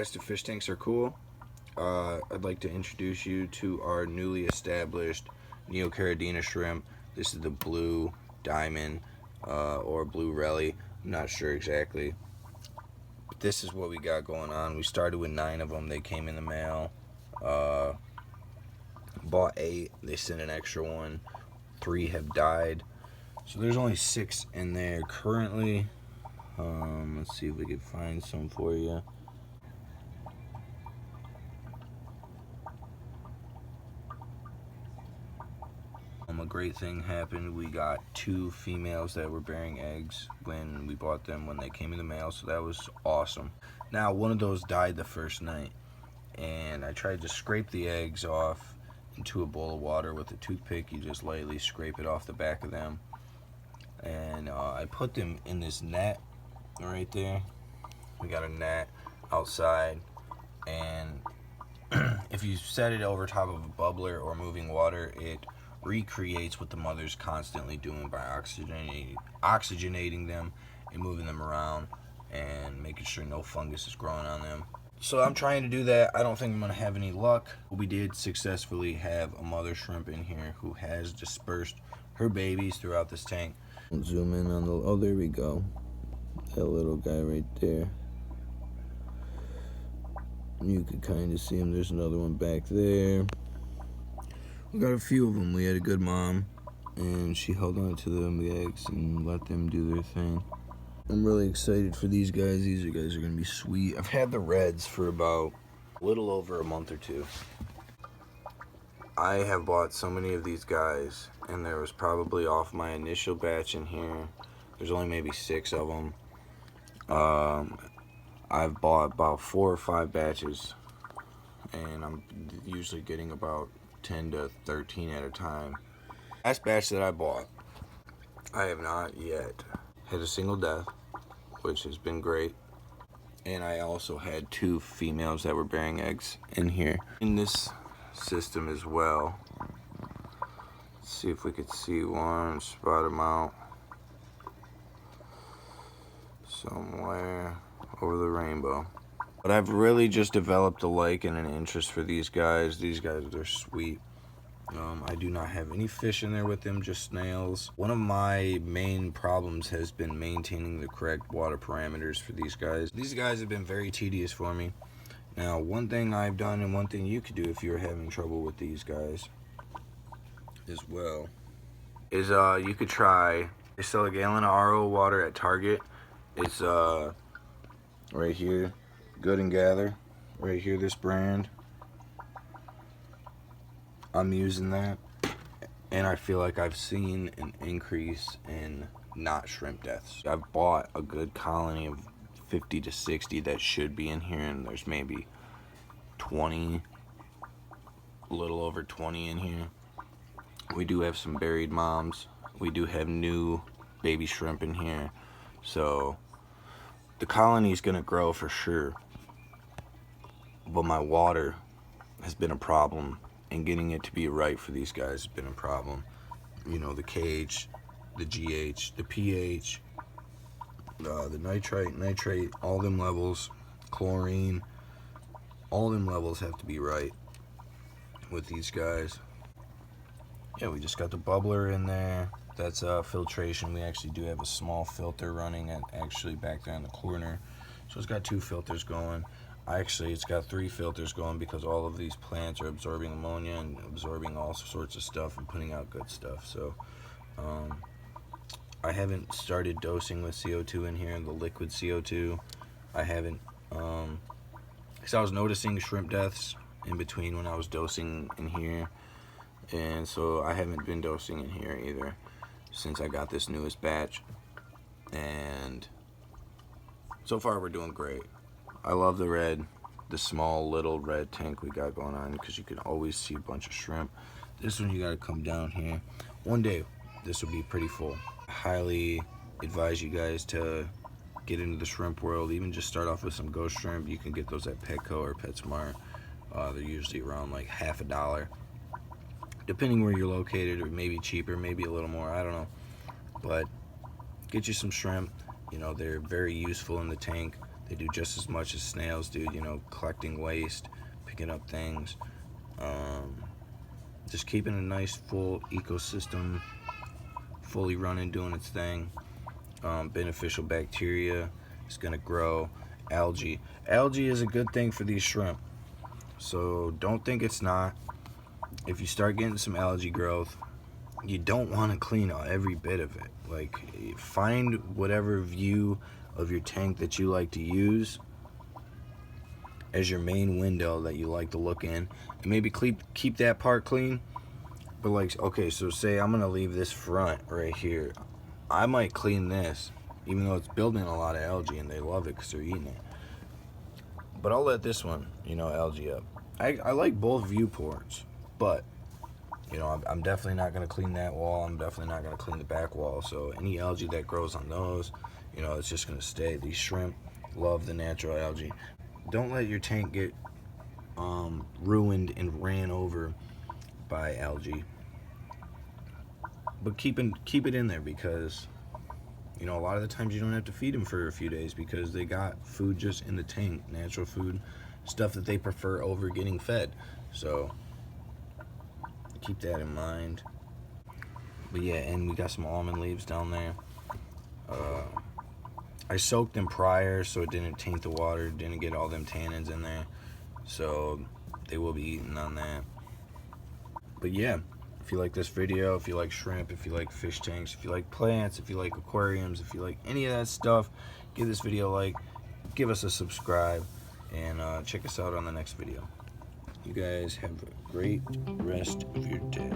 plastic fish tanks are cool, I'd like to introduce you to our newly established Neocaridina shrimp. This is the blue diamond or blue relly. I'm not sure exactly. But this is what we got going on. We started with 9 of them. They came in the mail. Bought 8. They sent an extra one. 3 have died. So there's only 6 in there currently. Let's see if we can find some for you. A great thing happened. We got 2 females that were bearing eggs when we bought them when they came in the mail, so that was awesome. Now, one of those died the first night, and I tried to scrape the eggs off into a bowl of water with a toothpick. You just lightly scrape it off the back of them, and I put them in this net right there. We got a net outside, and if you set it over top of a bubbler or moving water, it recreates what the mother's constantly doing by oxygenating them and moving them around and making sure no fungus is growing on them. So I'm trying to do that. I don't think I'm going to have any luck. We did successfully have a mother shrimp in here who has dispersed her babies throughout this tank. Zoom in on the, oh, there we go. That little guy right there. You could kind of see him. There's another one back there. We got a few of them. We had a good mom, and she held on to the eggs and let them do their thing. I'm really excited for these guys. These guys are going to be sweet. I've had the reds for about a little over a month or 2. I have bought so many of these guys, and there was probably off my initial batch in here. There's only maybe 6 of them. I've bought about 4 or 5 batches, and I'm usually getting about 10 to 13 at a time. Last batch that I bought, I have not yet had a single death, which has been great. And I also had 2 females that were bearing eggs in here in this system as well. Let's see if we could see one, spot them out somewhere over the rainbow. But I've really just developed a like and an interest for these guys. These guys, they're sweet. I do not have any fish in there with them, just snails. One of my main problems has been maintaining the correct water parameters for these guys. These guys have been very tedious for me. Now, one thing I've done and one thing you could do if you're having trouble with these guys as well is you could try, they sell a gallon of RO water at Target. It's right here, Good and Gather, right here, this brand. I'm using that, and I feel like I've seen an increase in not shrimp deaths. I've bought a good colony of 50 to 60 that should be in here, and there's maybe 20, a little over 20 in here. We do have some buried moms. We do have new baby shrimp in here, so the colony is gonna grow for sure. But my water has been a problem, and getting it to be right for these guys has been a problem. You know, the KH, the GH, the pH, the nitrate, all them levels, chlorine, all them levels have to be right with these guys. Yeah, we just got the bubbler in there. That's filtration. We actually do have a small filter running at actually back there in the corner. So it's got 2 filters going. Actually, it's got 3 filters going because all of these plants are absorbing ammonia and absorbing all sorts of stuff and putting out good stuff. So I haven't started dosing with CO2 in here, the liquid CO2. I haven't, because I was noticing shrimp deaths in between when I was dosing in here. And so I haven't been dosing in here either since I got this newest batch. And so far we're doing great. I love the red, the small little red tank we got going on, because you can always see a bunch of shrimp. This one you gotta come down here. One day this will be pretty full. I highly advise you guys to get into the shrimp world. Even just start off with some ghost shrimp. You can get those at Petco or PetSmart. They're usually around like half $1. Depending where you're located, or maybe cheaper, maybe a little more, I don't know. But get you some shrimp. You know, they're very useful in the tank. They do just as much as snails do, you know, collecting waste, picking up things, just keeping a nice full ecosystem fully running, doing its thing. Beneficial bacteria is going to grow. Algae is a good thing for these shrimp, so don't think it's not. If you start getting some algae growth, you don't want to clean out every bit of it. Like, find whatever view of your tank that you like to use as your main window that you like to look in, and maybe keep that part clean. But like, okay, so say I'm gonna leave this front right here, I might clean this, even though it's building a lot of algae and they love it because they're eating it. But I'll let this one, you know, algae up. I like both viewports, but you know, I'm definitely not gonna clean that wall. I'm definitely not gonna clean the back wall. So any algae that grows on those, you know, it's just gonna stay. These shrimp love the natural algae. Don't let your tank get ruined and ran over by algae. But keep it in there, because you know, a lot of the times you don't have to feed them for a few days because they got food just in the tank, natural food, stuff that they prefer over getting fed. So keep that in mind. But yeah, and we got some almond leaves down there. I soaked them prior so it didn't taint the water, didn't get all them tannins in there. So they will be eating on that. But yeah, if you like this video, if you like shrimp, if you like fish tanks, if you like plants, if you like aquariums, if you like any of that stuff, give this video a like, give us a subscribe, and check us out on the next video. You guys have a great rest of your day.